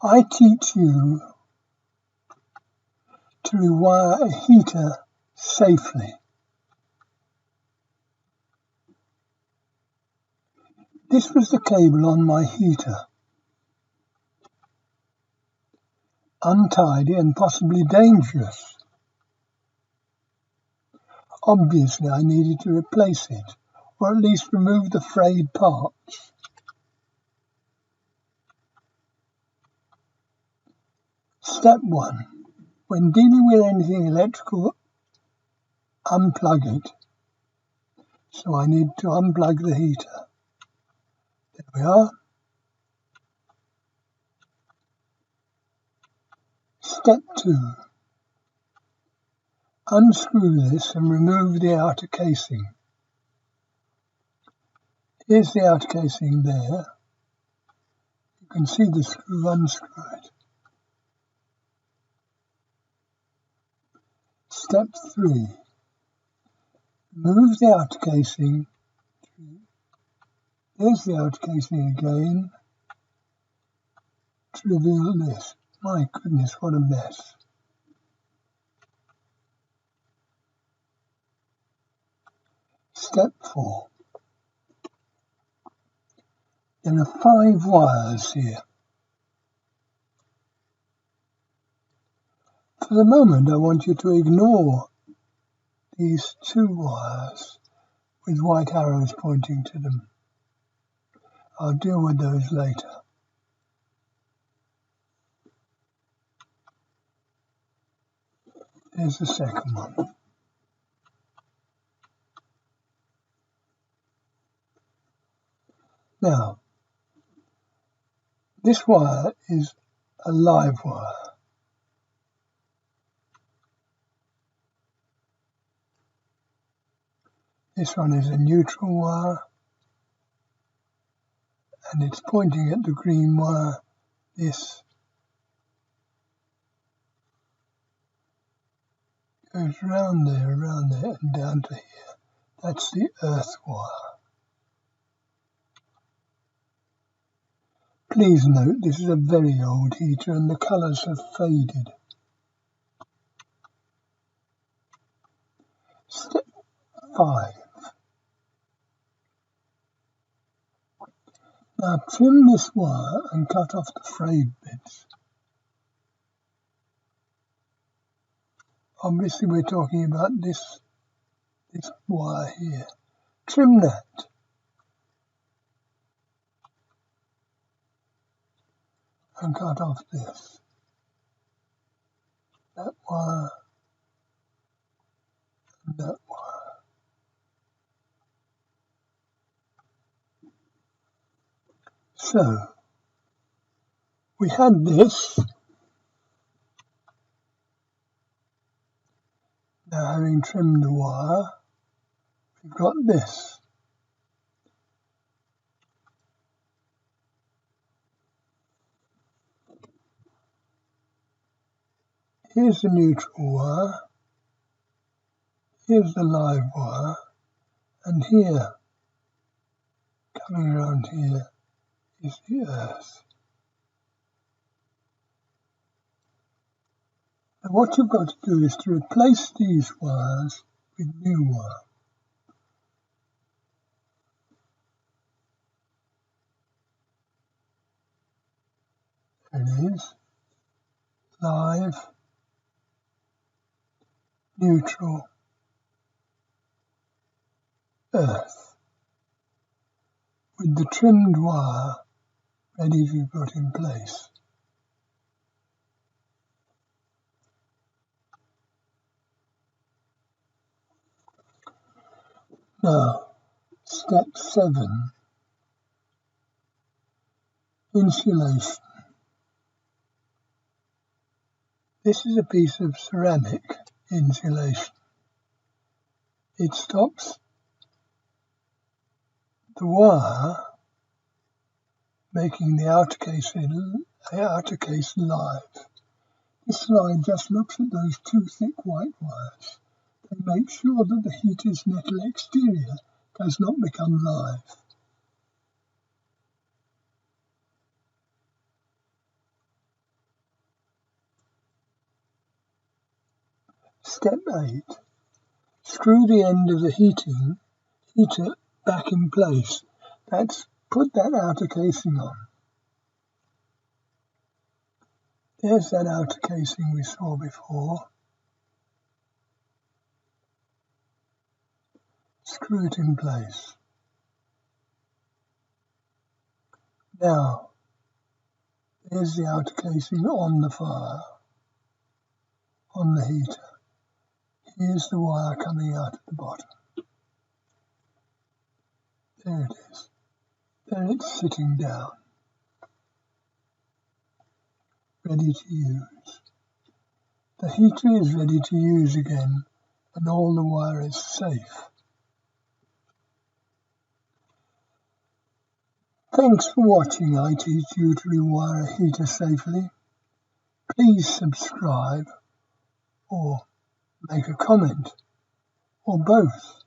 I teach you to rewire a heater safely. This was the cable on my heater. Untidy and possibly dangerous. Obviously I needed to replace it, or at least remove the frayed parts. Step 1. When dealing with anything electrical, unplug it. So I need to unplug the heater. There we are. Step 2. Unscrew this and remove the outer casing. Here's the outer casing there. You can see the screw unscrewed. Step 3. Remove the outer casing. There's the outer casing again to reveal this. My goodness, what a mess. Step 4. There are 5 wires here. For the moment, I want you to ignore these 2 wires with white arrows pointing to them. I'll deal with those later. There's the second one. Now, this wire is a live wire. This one is a neutral wire, and it's pointing at the green wire. This goes round there, and down to here. That's the earth wire. Please note this is a very old heater and the colours have faded. Step 5. Now trim this wire and cut off the frayed bits. Obviously we're talking about this wire here. Trim that. And cut off this. That wire. And that wire. So, we had this. Now having trimmed the wire, we've got this. Here's the neutral wire, here's the live wire, and here, coming around here, is the earth. Now what you've got to do is to replace these wires with new wire. There it is, live, neutral, earth, with the trimmed wire ready to be put in place. Now, step 7, insulation. This is a piece of ceramic insulation. It stops the wire making the outer case live. This slide just looks at those 2 thick white wires and makes sure that the heater's metal exterior does not become live. Step 8. Screw the end of the heater back in place. Put that outer casing on. There's that outer casing we saw before. Screw it in place. Now, there's the outer casing on the fire, on the heater. Here's the wire coming out at the bottom. There it is. There it's sitting down, ready to use. The heater is ready to use again, and all the wire is safe. Thanks for watching. I teach you to rewire a heater safely. Please subscribe or make a comment, or both.